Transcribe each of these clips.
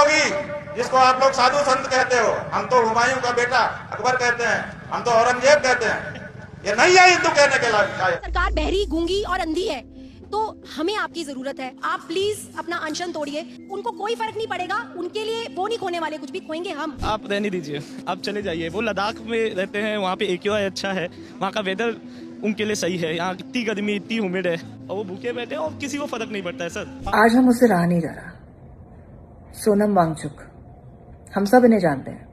होगी जिसको आप लोग साधु संत कहते हो। हम तो हुमायूं का बेटा अकबर कहते हैं, हम तो औरंगजेब कहते हैं। ये नहीं है हिंदू कहने के लायक। सरकार बहरी, गूंगी और अंधी है, तो हमें आपकी जरूरत है। आप प्लीज अपना अनशन तोड़िए। उनको कोई फर्क नहीं पड़ेगा, उनके लिए वो नहीं खोने वाले, कुछ भी खोएंगे हम। आप रहने दीजिए, आप चले जाइए। वो लद्दाख में रहते हैं, वहाँ पे AQI अच्छा है, वहाँ का वेदर उनके लिए सही है। यहाँ इतनी गर्मी, इतनी ह्यूमिड है, और वो भूखे बैठे हैं और किसी को फर्क नहीं पड़ता है सर। आज हम उससे रहा नहीं जा रहा। सोनम वांगचुक, हम सब इन्हें जानते हैं।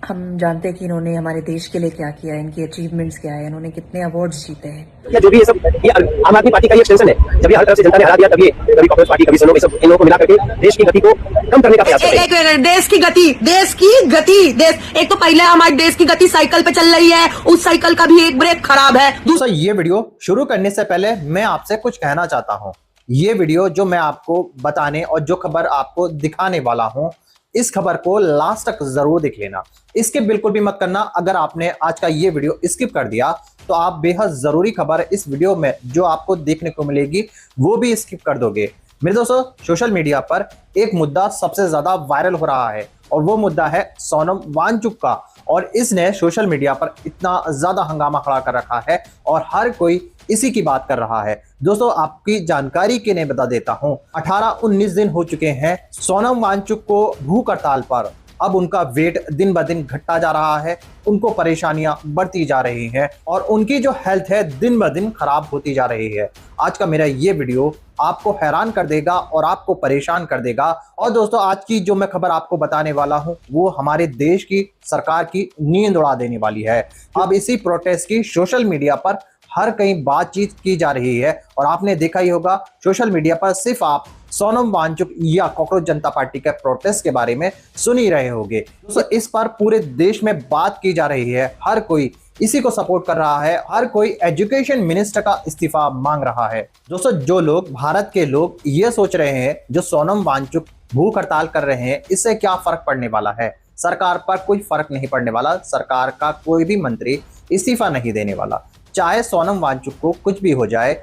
हम जानते हैं कि इन्होंने हमारे देश के लिए क्या किया, इनकी अचीवमेंट्स क्या है, इन्होंने कितने अवार्ड्स जीते हैं। या जो भी ये सब ये आम आदमी पार्टी का ये एक्सटेंशन है। जब ये हर तरफ से जनता ने हरा दिया, तब ये कभी कांग्रेस पार्टी, कभी सलोम, सब इन लोगों को मिला करके देश की गति को कम करने का प्रयास करते हैं। देश की गति, एक तो पहले हमारे देश की गति साइकिल पे चल रही है, उस साइकिल का भी एक ब्रेक खराब है। दोस्तों, ये वीडियो शुरू करने से पहले मैं आपसे कुछ कहना चाहता हूँ। ये वीडियो जो मैं आपको बताने और जो खबर आपको दिखाने वाला हूँ, इस खबर को लास्ट तक जरूर देख लेना। स्किप बिल्कुल भी मत करना। अगर आपने आज का ये वीडियो स्किप कर दिया तो आप बेहद जरूरी खबर इस वीडियो में जो आपको देखने को मिलेगी वो भी स्किप कर दोगे। मेरे दोस्तों, सोशल मीडिया पर एक मुद्दा सबसे ज्यादा वायरल हो रहा है और वो मुद्दा है सोनम वांगचुक का। और इसने सोशल मीडिया पर इतना ज्यादा हंगामा खड़ा कर रखा है और हर कोई इसी की बात कर रहा है। दोस्तों, आपकी जानकारी के लिए बता देता हूं, 18-19 दिन हो चुके हैं सोनम वांगचुक को भूख हड़ताल पर। अब उनका वेट दिन ब दिन घटता जा रहा है, उनको परेशानियां बढ़ती जा रही हैं और उनकी जो हेल्थ है दिन ब दिन खराब होती जा रही है। आज का मेरा ये वीडियो आपको हैरान कर देगा और आपको परेशान कर देगा। और दोस्तों, आज की जो मैं खबर आपको बताने वाला हूं वो हमारे देश की सरकार की नींद उड़ा देने वाली है। अब इसी प्रोटेस्ट की सोशल मीडिया पर हर कहीं बातचीत की जा रही है और आपने देखा ही होगा सोशल मीडिया पर सिर्फ आप सोनम वांगचुक या कॉकरोच जनता पार्टी के प्रोटेस्ट के बारे में सुन ही रहे होंगे। दोस्तों, इस पर पूरे देश में बात की जा रही है, हर कोई इसी को सपोर्ट कर रहा है, हर कोई एजुकेशन मिनिस्टर का इस्तीफा मांग रहा है। दोस्तों, जो लोग, भारत के लोग ये सोच रहे हैं जो सोनम वांगचुक भूख हड़ताल कर रहे हैं, इससे क्या फर्क पड़ने वाला है, सरकार पर कोई फर्क नहीं पड़ने वाला। सरकार का कोई भी मंत्री इस्तीफा नहीं देने वाला। चाहे सोनम वांगचुक को कुछ भी हो जाए,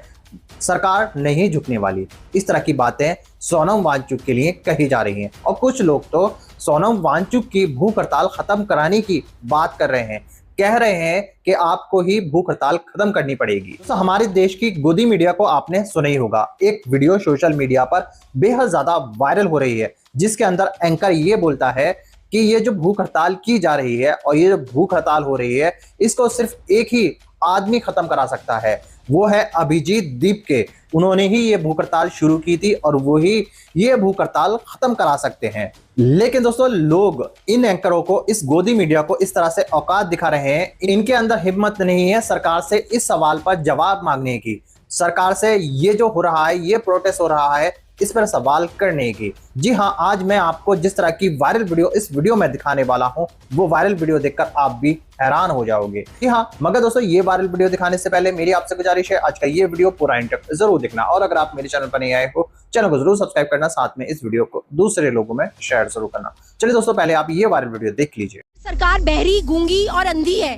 सरकार नहीं झुकने वाली। इस तरह की बातें सोनम वांगचुक के लिए कही जा रही हैं और कुछ लोग तो सोनम वांगचुक की भूख हड़ताल खत्म कराने की बात कर रहे हैं, कह रहे हैं कि आपको ही भूख हड़ताल खत्म करनी पड़ेगी। तो हमारे देश की गोदी मीडिया को आपने सुना ही होगा। एक वीडियो सोशल मीडिया पर बेहद ज्यादा वायरल हो रही है जिसके अंदर एंकर ये बोलता है कि ये जो भूख हड़ताल की जा रही है और ये जो भूख हड़ताल हो रही है, इसको सिर्फ एक ही आदमी खत्म करा सकता है, वो है अभिजीत दीपके। उन्होंने ही ये भूख हड़ताल शुरू की थी और वो ही ये भूख हड़ताल खत्म करा सकते हैं। लेकिन दोस्तों, लोग इन एंकरों को, इस गोदी मीडिया को इस तरह से औकात दिखा रहे हैं, इनके अंदर हिम्मत नहीं है सरकार से इस सवाल पर जवाब मांगने की, सरकार से ये जो हो रहा है, ये प्रोटेस्ट हो रहा है, इस पर सवाल करने की। जी हाँ, आज मैं आपको जिस तरह की वायरल वीडियो इस वीडियो में दिखाने वाला हूं, वो वायरल वीडियो देखकर आप भी हैरान हो जाओगे। जी हाँ, मगर दोस्तों, ये वायरल वीडियो दिखाने से पहले मेरी आपसे गुजारिश है, आज का ये वीडियो पूरा एंड तक जरूर देखना। और अगर आप मेरे चैनल पर नहीं आए हो, चैनल को जरूर सब्सक्राइब करना, साथ में इस वीडियो को दूसरे लोगों में शेयर जरूर करना। चलिए दोस्तों, पहले आप ये वायरल वीडियो देख लीजिए। सरकार बहरी, गूंगी और अंधी है,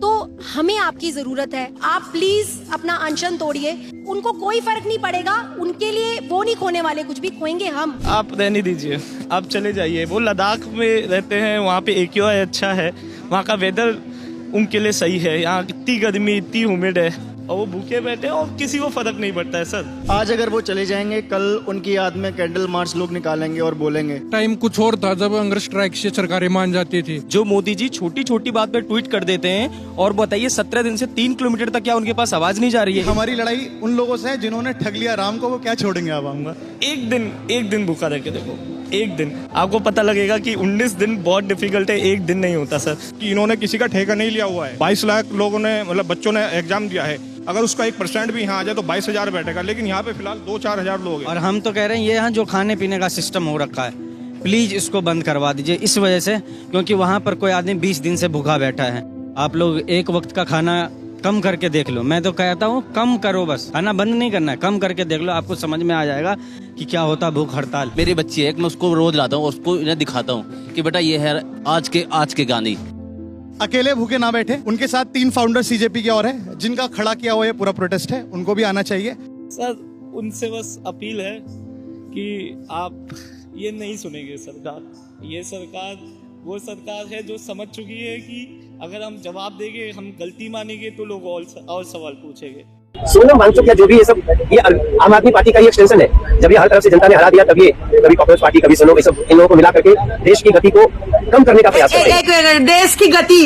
तो हमें आपकी जरूरत है। आप प्लीज अपना अनशन तोड़िए। उनको कोई फर्क नहीं पड़ेगा, उनके लिए वो नहीं खोने वाले, कुछ भी खोएंगे हम। आप रहने दीजिए, आप चले जाइए। वो लद्दाख में रहते हैं, वहाँ पे AQI अच्छा है, वहाँ का वेदर उनके लिए सही है। यहाँ इतनी गर्मी, इतनी ह्यूमिड है, और वो भूखे बैठे हैं और किसी को फर्क नहीं पड़ता है सर। आज अगर वो चले जाएंगे, कल उनकी याद में कैंडल मार्च लोग निकालेंगे और बोलेंगे। टाइम कुछ और था जब हंगर स्ट्राइक से सरकारें मान जाती थी। जो मोदी जी छोटी छोटी बात पे ट्वीट कर देते हैं, और बताइए 17 दिन से 3 किलोमीटर तक क्या उनके पास आवाज नहीं जा रही है। हमारी लड़ाई उन लोगों से है जिन्होंने ठग लिया राम को, वो क्या छोड़ेंगे अब हम। एक दिन भूखा रह के देखो, एक दिन आपको पता लगेगा कि 19 दिन बहुत डिफिकल्ट है, एक दिन नहीं होता सर। कि इन्होंने किसी का ठेका नहीं लिया हुआ है। 22 लाख लोगों ने, मतलब बच्चों ने एग्जाम दिया है, अगर उसका 1% भी यहाँ आ जाए तो 22,000 बैठेगा, लेकिन यहाँ पे फिलहाल 2-4 हजार लोग हैं। और हम तो कह रहे हैं ये यहाँ जो खाने पीने का सिस्टम हो रखा है, प्लीज इसको बंद करवा दीजिए। इस वजह से, क्योंकि वहाँ पर कोई आदमी 20 दिन से भूखा बैठा है। आप लोग एक वक्त का खाना कम करके देख लो। मैं तो कहता हूँ कम करो, बस खाना बंद नहीं करना है, कम करके देख लो, आपको समझ में आ जाएगा कि क्या होता भूख हड़ताल। मेरी बच्ची है, मैं उसको रोज लाता हूँ, उसको इन्हें दिखाता हूँ कि बेटा ये है आज के गांधी। अकेले भूखे ना बैठे, उनके साथ 3 फाउंडर CJP के और है जिनका खड़ा किया हुआ ये पूरा प्रोटेस्ट है, उनको भी आना चाहिए। सर, उनसे बस अपील है कि आप ये नहीं सुनेंगे सरकार। ये सरकार वो सरकार है जो समझ चुकी है कि अगर हम जवाब देंगे, हम गलती मानेंगे तो लोग और सवाल पूछेंगे। सोनम वांगचुक या जो भी ये सब, ये आम आदमी पार्टी का ही एक्सटेंशन है। जब ये हर तरफ से जनता ने हरा दिया, तब ये कभी कांग्रेस पार्टी, कभी सोनम, सब इन लोगों को मिला करके देश की गति को कम करने का प्रयास कर रहे हैं। देश की गति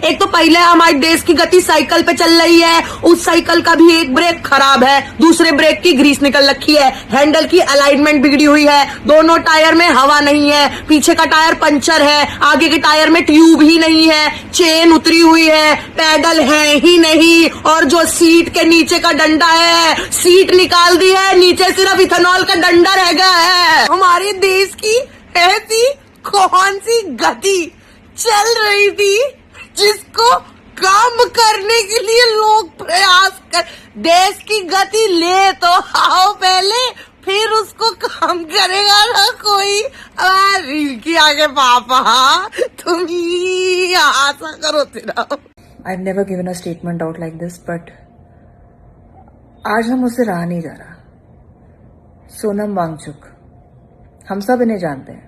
एक तो पहले हमारे देश की गति साइकिल पे चल रही है, उस साइकिल का भी एक ब्रेक खराब है, दूसरे ब्रेक की ग्रीस निकल रखी है, हैंडल की अलाइनमेंट बिगड़ी हुई है, दोनों टायर में हवा नहीं है, पीछे का टायर पंचर है, आगे के टायर में ट्यूब ही नहीं है, चेन उतरी हुई है, पैडल है ही नहीं, और जो सीट के नीचे का डंडा है, सीट निकाल दी है, नीचे सिर्फ इथेनॉल का डंडा रह गया है। हमारे देश की ऐसी कौन सी गति चल रही थी जिसको काम करने के लिए लोग प्रयास कर, देश की गति ले तो आओ पहले, फिर उसको काम करेगा ना कोई। रील की आगे पापा तुम ही आशा करो तेरा। I've never given a statement out like this, but आज हम उससे रहा नहीं जा रहा। सोनम वांगचुक, हम सब इन्हें जानते हैं।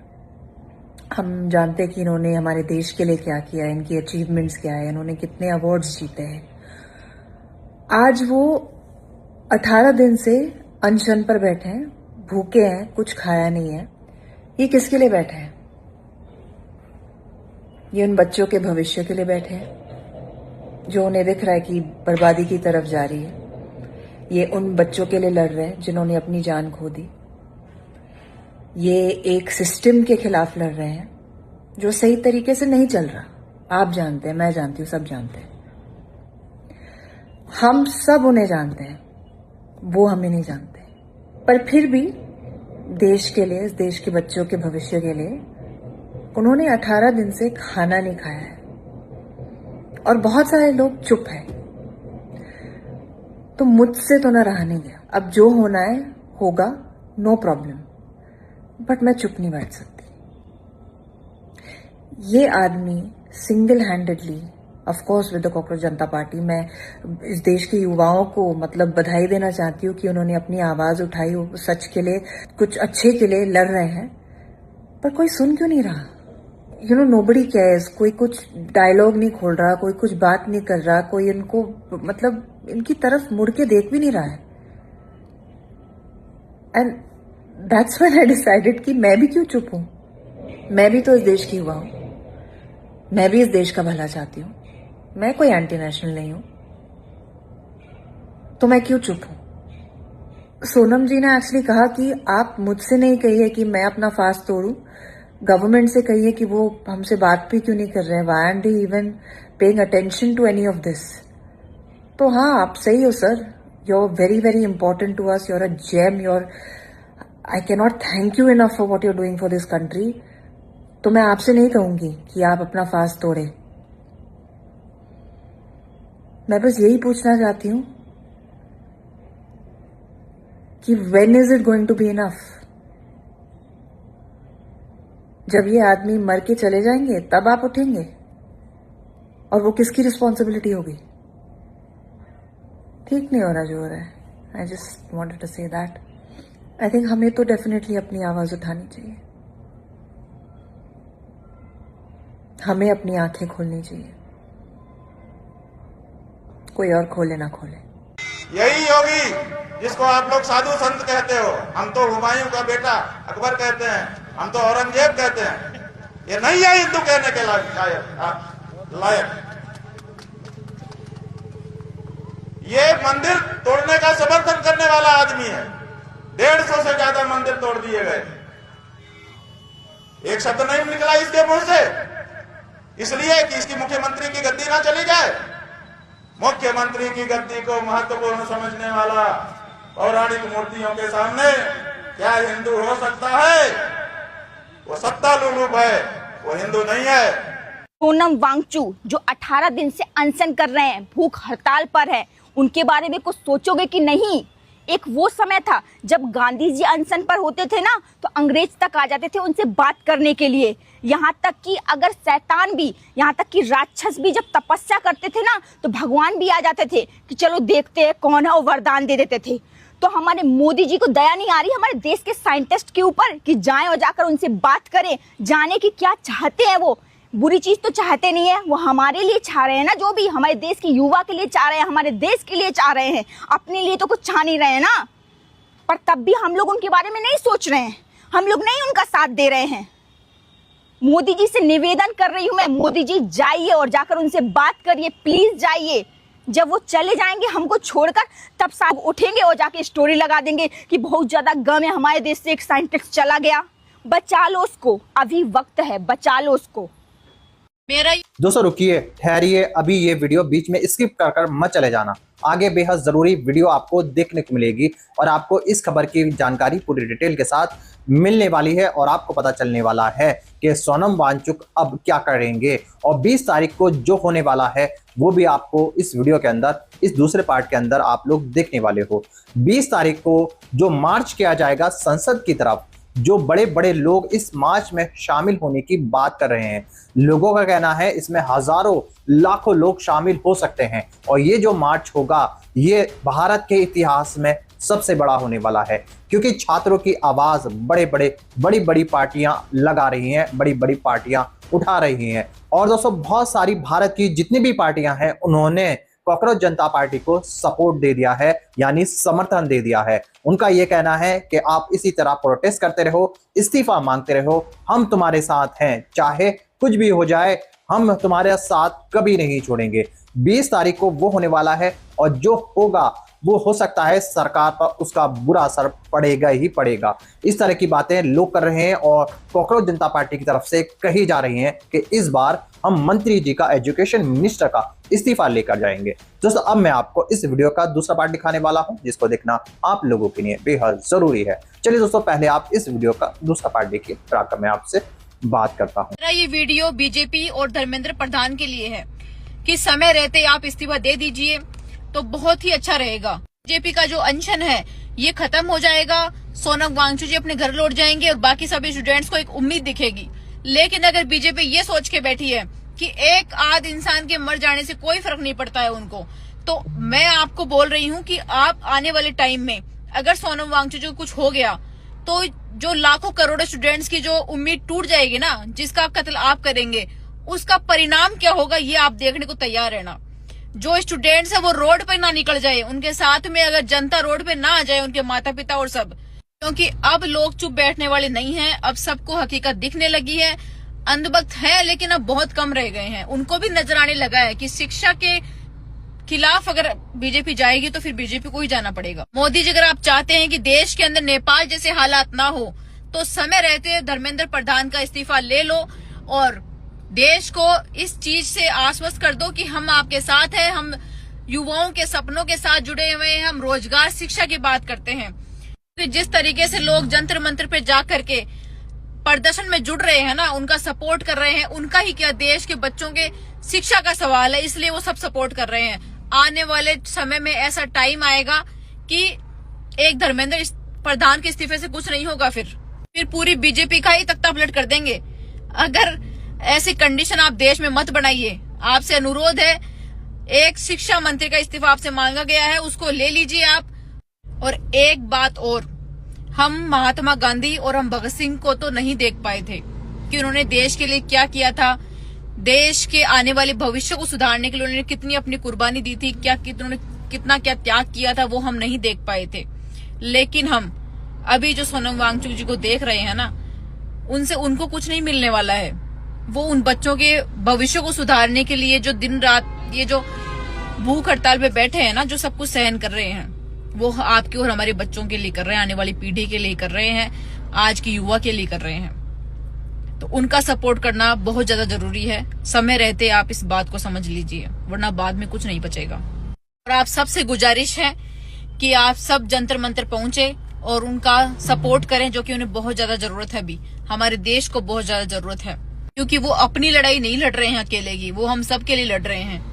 हम जानते हैं कि इन्होंने हमारे देश के लिए क्या किया है, इनकी अचीवमेंट्स क्या है, इन्होंने कितने अवार्ड्स जीते हैं। आज वो 18 दिन से अनशन पर बैठे हैं, भूखे हैं, कुछ खाया नहीं है। ये किसके लिए बैठे हैं? ये उन बच्चों के भविष्य के लिए बैठे हैं जो उन्हें दिख रहा है कि बर्बादी की तरफ जा रही है। ये उन बच्चों के लिए लड़ रहे हैं जिन्होंने अपनी जान खो दी। ये एक सिस्टम के खिलाफ लड़ रहे हैं जो सही तरीके से नहीं चल रहा। आप जानते हैं, मैं जानती हूँ, सब जानते हैं। हम सब उन्हें जानते हैं, वो हमें नहीं जानते। पर फिर भी देश के लिए, इस देश के बच्चों के भविष्य के लिए उन्होंने 18 दिन से खाना नहीं खाया है और बहुत सारे लोग चुप हैं। तो मुझसे तो ना रहा नहीं गया। अब जो होना है होगा, नो प्रॉब्लम, बट मैं चुप नहीं बैठ सकती। ये आदमी single handedly, of course with the cockroach Janata party, मैं इस देश के युवाओं को मतलब बधाई देना चाहती हूँ कि उन्होंने अपनी आवाज उठाई, सच के लिए, कुछ अच्छे के लिए लड़ रहे हैं। पर कोई सुन क्यों नहीं रहा? You know, nobody cares. कोई कुछ डायलॉग नहीं खोल रहा, कोई कुछ बात नहीं कर रहा, कोई इनको मतलब इनकी तरफ मुड़ के देख भी नहीं रहा है। And that's when I decided कि मैं भी क्यों चुप हूं। मैं भी तो इस देश की युवा हूं, मैं भी इस देश का भला चाहती हूं। मैं कोई एंटी नेशनल नहीं हूं, तो मैं क्यों चुप हूं? सोनम जी ने एक्चुअली कहा कि आप मुझसे नहीं कहिए कि मैं अपना फास्ट तोड़ूं, गवर्नमेंट से कहिए कि वो हमसे बात भी क्यों नहीं कर रहे हैं। Why aren't they even paying attention to any of this? तो हाँ, आप सही हो sir, you are very very important to us, you are a gem, you are, I can not thank you enough for what you are doing for this country. तो मैं आपसे नहीं कहूंगी कि आप अपना फास्ट तोड़े। मैं बस यही पूछना चाहती हूं कि when is it going to be enough? जब ये आदमी मर के चले जाएंगे तब आप उठेंगे, और वो किसकी रिस्पॉन्सिबिलिटी होगी? ठीक नहीं हो रहा जो हो रहा है। I just wanted to say that. I think हमें तो डेफिनेटली अपनी आवाज उठानी चाहिए, हमें अपनी आंखें खोलनी चाहिए, कोई और खोले ना खोले। यही योगी जिसको आप लोग साधु संत कहते हो, हम तो हुमायूं का बेटा अकबर कहते हैं, हम तो औरंगजेब कहते हैं, ये नहीं है हिंदू कहने के लायक। ये मंदिर तोड़ने का समर्थन करने वाला आदमी है। 150 से ज्यादा मंदिर तोड़ दिए गए, एक शब्द नहीं निकला इसके मुंह से, इसलिए कि इसकी मुख्यमंत्री की गद्दी ना चली जाए। मुख्यमंत्री की गद्दी को महत्वपूर्ण समझने वाला पौराणिक मूर्तियों के सामने क्या हिंदू हो सकता है? वो सत्ता लुलूप है, वो हिंदू नहीं है। सोनम वांगचुक जो 18 दिन से अनशन कर रहे हैं, भूख हड़ताल पर है, उनके बारे में कुछ सोचोगे कि नहीं? एक वो समय था जब गांधी जी अनशन पर होते थे ना, तो अंग्रेज तक आ जाते थे उनसे बात करने के लिए। यहाँ तक कि अगर शैतान भी, यहाँ तक कि राक्षस भी जब तपस्या करते थे ना, तो भगवान भी आ जाते थे कि चलो देखते हैं कौन है, और वरदान दे देते थे। तो हमारे मोदी जी को दया नहीं आ रही हमारे देश के साइंटिस्ट के ऊपर कि जाएं और जाकर उनसे बात करें, जाने की क्या चाहते हैं। वो बुरी चीज तो चाहते नहीं है, वो हमारे लिए चाह रहे हैं ना, जो भी हमारे देश के युवा के लिए चाह रहे हैं, हमारे देश के लिए चाह रहे हैं, अपने लिए तो कुछ चाह नहीं रहे हैं ना। पर तब भी हम लोग उनके बारे में नहीं सोच रहे हैं, हम लोग नहीं उनका साथ दे रहे हैं। मोदी जी से निवेदन कर रही हूं मैं, मोदी जी जाइए और जाकर उनसे बात करिए, प्लीज जाइए। जब वो चले जाएंगे हमको छोड़कर, तब सब उठेंगे और जाके स्टोरी लगा देंगे कि बहुत ज्यादा गम है, हमारे देश से एक साइंटिस्ट चला गया। बचा लो उसको, अभी वक्त है, बचा लो उसको। दोस्तों रुकिए, ठहरिए, अभी ये वीडियो बीच में स्किप कर मत चले जाना। आगे बेहद जरूरी वीडियो आपको देखने को मिलेगी और आपको इस खबर की जानकारी पूरी डिटेल के साथ मिलने वाली है और आपको पता चलने वाला है कि सोनम वांगचुक अब क्या करेंगे। और 20 तारीख को जो होने वाला है वो भी आपको इस वीडियो के अंदर, इस दूसरे पार्ट के अंदर आप लोग देखने वाले हो। 20 तारीख को जो मार्च किया जाएगा संसद की तरफ, जो बड़े बड़े लोग इस मार्च में शामिल होने की बात कर रहे हैं। लोगों का कहना है इसमें हजारों लाखों लोग शामिल हो सकते हैं और ये जो मार्च होगा ये भारत के इतिहास में सबसे बड़ा होने वाला है, क्योंकि छात्रों की आवाज बड़ी बड़ी पार्टियां लगा रही हैं, बड़ी बड़ी पार्टियां उठा रही हैं। और दोस्तों बहुत सारी भारत की जितनी भी पार्टियां हैं उन्होंने कॉकरोच जनता पार्टी को सपोर्ट दे दिया है, यानी समर्थन दे दिया है। उनका यह कहना है कि आप इसी तरह प्रोटेस्ट करते रहो, इस्तीफा मांगते रहो, हम तुम्हारे साथ हैं, चाहे कुछ भी हो जाए हम तुम्हारे साथ कभी नहीं छोड़ेंगे। 20 तारीख को वो होने वाला है और जो होगा वो हो सकता है सरकार पर उसका बुरा असर पड़ेगा ही पड़ेगा। इस तरह की बातें लोग कर रहे हैं और कॉकरोच जनता पार्टी की तरफ से कही जा रही हैं कि इस बार हम मंत्री जी का, एजुकेशन मिनिस्टर का इस्तीफा लेकर जाएंगे। दोस्तों अब मैं आपको इस वीडियो का दूसरा पार्ट दिखाने वाला हूं, जिसको देखना आप लोगों के लिए बेहद जरूरी है। चलिए दोस्तों पहले आप इस वीडियो का दूसरा पार्ट देखिए, फिर आकर मैं आपसे बात करता हूँ। ये वीडियो बीजेपी और धर्मेंद्र प्रधान के लिए है कि समय रहते आप इस्तीफा दे दीजिए तो बहुत ही अच्छा रहेगा। बीजेपी का जो अनशन है ये खत्म हो जाएगा, सोनम वांगचुक जी अपने घर लौट जाएंगे और बाकी सभी स्टूडेंट्स को एक उम्मीद दिखेगी। लेकिन अगर बीजेपी ये सोच के बैठी है कि एक आध इंसान के मर जाने से कोई फर्क नहीं पड़ता है उनको, तो मैं आपको बोल रही हूँ कि आप आने वाले टाइम में अगर सोनम वांगचुक को कुछ हो गया तो जो लाखों करोड़ों स्टूडेंट्स की जो उम्मीद टूट जाएगी ना, जिसका कत्ल आप करेंगे, उसका परिणाम क्या होगा ये आप देखने को तैयार रहना। जो स्टूडेंट्स है वो रोड पे ना निकल जाए, उनके साथ में अगर जनता रोड पे ना आ जाए, उनके माता पिता और सब, क्योंकि अब लोग चुप बैठने वाले नहीं हैं। अब सबको हकीकत दिखने लगी है। अंधभक्त है लेकिन अब बहुत कम रह गए हैं। उनको भी नजर आने लगा है कि शिक्षा के खिलाफ अगर बीजेपी जाएगी तो फिर बीजेपी को ही जाना पड़ेगा। मोदी जी अगर आप चाहते हैं कि देश के अंदर नेपाल जैसे हालात ना हो तो समय रहते धर्मेंद्र प्रधान का इस्तीफा ले लो और देश को इस चीज से आश्वस्त कर दो कि हम आपके साथ हैं, हम युवाओं के सपनों के साथ जुड़े हुए हैं, हम रोजगार शिक्षा की बात करते हैं। तो जिस तरीके से लोग जंतर मंत्र पे जा करके प्रदर्शन में जुड़ रहे हैं ना, उनका सपोर्ट कर रहे हैं, उनका ही क्या देश के बच्चों के शिक्षा का सवाल है, इसलिए वो सब सपोर्ट कर रहे हैं। आने वाले समय में ऐसा टाइम आएगा कि एक धर्मेंद्र प्रधान के इस्तीफे से कुछ नहीं होगा, फिर पूरी बीजेपी का ही तख्ता पलट कर देंगे। अगर ऐसी कंडीशन आप देश में मत बनाइए। आपसे अनुरोध है, एक शिक्षा मंत्री का इस्तीफा आपसे मांगा गया है, उसको ले लीजिए आप। और एक बात और, हम महात्मा गांधी और हम भगत सिंह को तो नहीं देख पाए थे कि उन्होंने देश के लिए क्या किया था, देश के आने वाले भविष्य को सुधारने के लिए उन्होंने कितनी अपनी कुर्बानी दी थी, उन्होंने कितना क्या त्याग किया था, वो हम नहीं देख पाए थे। लेकिन हम अभी जो सोनम वांगचुक जी को देख रहे हैं ना, उनसे उनको कुछ नहीं मिलने वाला है। वो उन बच्चों के भविष्य को सुधारने के लिए जो दिन रात ये जो भूख हड़ताल पे बैठे हैं ना, जो सब कुछ सहन कर रहे हैं, वो आपके और हमारे बच्चों के लिए कर रहे हैं, आने वाली पीढ़ी के लिए कर रहे हैं, आज की युवा के लिए कर रहे हैं। तो उनका सपोर्ट करना बहुत ज्यादा जरूरी है। समय रहते आप इस बात को समझ लीजिए, वरना बाद में कुछ नहीं बचेगा। और आप सबसे गुजारिश है कि आप सब जंतर मंतर पहुंचे और उनका सपोर्ट करें, जो कि उन्हें बहुत ज्यादा जरूरत है। अभी हमारे देश को बहुत ज्यादा जरूरत है, क्योंकि वो अपनी लड़ाई नहीं लड़ रहे हैं अकेले की, वो हम सब के लिए लड़ रहे हैं।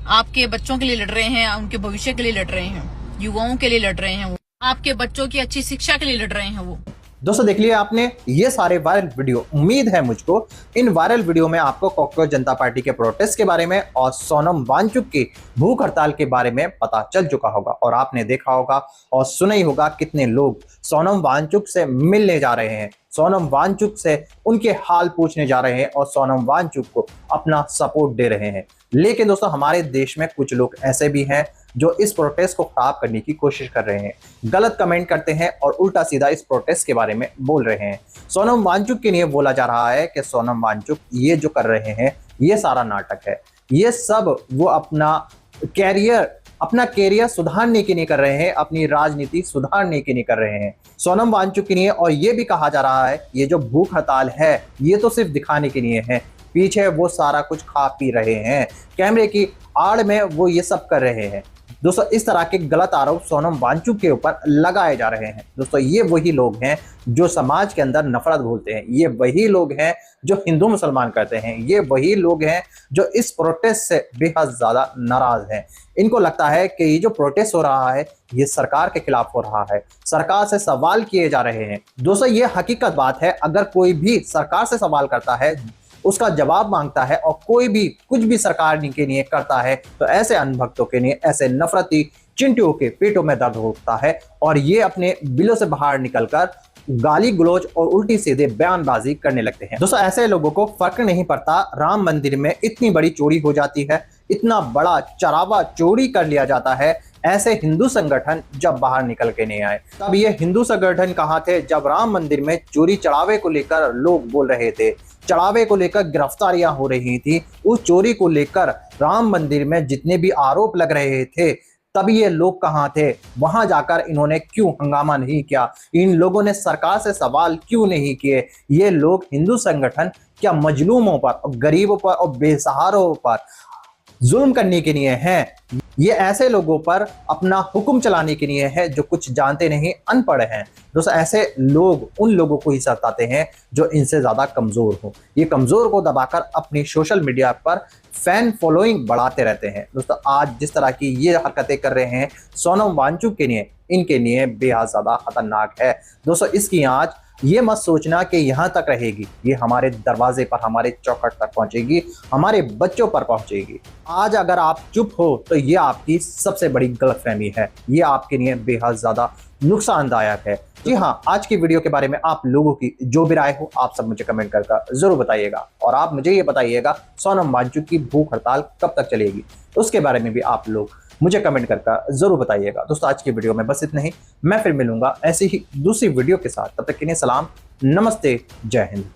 आपके बच्चों के लिए लड़ रहे हैं, उनके भविष्य के लिए लड़ रहे हैं, युवाओं के लिए लड़ रहे हैं, वो आपके बच्चों की अच्छी शिक्षा के लिए लड़ रहे हैं। वो दोस्तों देख लिया आपने ये सारे वायरल वीडियो। उम्मीद है मुझको इन वायरल वीडियो में आपको कॉकरोच जनता पार्टी के प्रोटेस्ट के बारे में और सोनम वांगचुक की भूख हड़ताल के बारे में पता चल चुका होगा और आपने देखा होगा और सुना ही होगा कितने लोग सोनम वांगचुक से मिलने जा रहे हैं, सोनम वांगचुक से उनके हाल पूछने जा रहे हैं और सोनम वांगचुक को अपना सपोर्ट दे रहे हैं। लेकिन दोस्तों हमारे देश में कुछ लोग ऐसे भी हैं जो इस प्रोटेस्ट को खराब करने की कोशिश कर रहे हैं, गलत कमेंट करते हैं और उल्टा सीधा इस प्रोटेस्ट के बारे में बोल रहे हैं। सोनम वांगचुक के लिए बोला जा रहा है कि सोनम वांगचुक ये जो कर रहे हैं ये सारा नाटक है, ये सब वो अपना कैरियर सुधारने के लिए कर रहे हैं, अपनी राजनीति सुधारने के लिए कर रहे हैं सोनम वांगचुक के लिए। और ये भी कहा जा रहा है ये जो भूख हड़ताल है ये तो सिर्फ दिखाने के लिए है, पीछे वो सारा कुछ खा पी रहे हैं, कैमरे की आड़ में वो ये सब कर रहे हैं। दोस्तों इस तरह के गलत आरोप सोनम वांगचुक के ऊपर लगाए जा रहे हैं। दोस्तों ये वही लोग हैं जो समाज के अंदर नफरत भूलते हैं, ये वही लोग हैं जो हिंदू मुसलमान करते हैं, ये वही लोग हैं जो इस प्रोटेस्ट से बेहद ज्यादा नाराज हैं। इनको लगता है कि ये जो प्रोटेस्ट हो रहा है ये सरकार के खिलाफ हो रहा है, सरकार से सवाल किए जा रहे हैं। दोस्तों ये हकीकत बात है, अगर कोई भी सरकार से सवाल करता है, उसका जवाब मांगता है और कोई भी कुछ भी सरकार के लिए करता है तो ऐसे अनभक्तों के लिए, ऐसे नफरती चिंटियों के पेटों में दर्द होता है और ये अपने बिलों से बाहर निकलकर गाली गलौज और उल्टी सीधे बयानबाजी करने लगते हैं। दोस्तों ऐसे लोगों को फर्क नहीं पड़ता, राम मंदिर में इतनी बड़ी चोरी हो जाती है, इतना बड़ा चरावा चोरी कर लिया जाता है, ऐसे हिंदू संगठन जब बाहर निकल के नहीं आए। तब ये हिंदू संगठन कहाँ थे जब राम मंदिर में चोरी चढ़ावे को लेकर लोग बोल रहे थे, चढ़ावे को लेकर गिरफ्तारियां हो रही थी, उस चोरी को लेकर राम मंदिर में जितने भी आरोप लग रहे थे तब ये लोग कहाँ थे? वहां जाकर इन्होंने क्यों हंगामा नहीं किया? इन लोगों ने सरकार से सवाल क्यों नहीं किए? ये लोग हिंदू संगठन क्या मजलूमों पर, गरीबों पर और बेसहारों पर जुल्म करने के लिए हैं? ये ऐसे लोगों पर अपना हुक्म चलाने के लिए है जो कुछ जानते नहीं, अनपढ़ हैं। दोस्तों ऐसे लोग उन लोगों को ही सताते हैं जो इनसे ज्यादा कमजोर हो। ये कमजोर को दबाकर अपनी सोशल मीडिया पर फैन फॉलोइंग बढ़ाते रहते हैं। दोस्तों आज जिस तरह की ये हरकतें कर रहे हैं सोनम वांगचुक के लिए, इनके लिए बेहद ज्यादा खतरनाक है। दोस्तों इसकी आंच ये मत सोचना कि यहाँ तक रहेगी, ये हमारे दरवाजे पर, हमारे चौखट तक पहुंचेगी, हमारे बच्चों पर पहुंचेगी। आज अगर आप चुप हो तो ये आपकी सबसे बड़ी गलतफहमी है, ये आपके लिए बेहद ज्यादा नुकसानदायक है। जी हाँ, आज की वीडियो के बारे में आप लोगों की जो भी राय हो आप सब मुझे कमेंट करके जरूर बताइएगा और आप मुझे ये बताइएगा सोनम वांगचुक की भूख हड़ताल कब तक चलेगी, उसके बारे में भी आप लोग मुझे कमेंट करके जरूर बताइएगा। दोस्तों आज की वीडियो में बस इतना ही, मैं फिर मिलूंगा ऐसी ही दूसरी वीडियो के साथ, तब तक के लिए सलाम, नमस्ते, जय हिंद।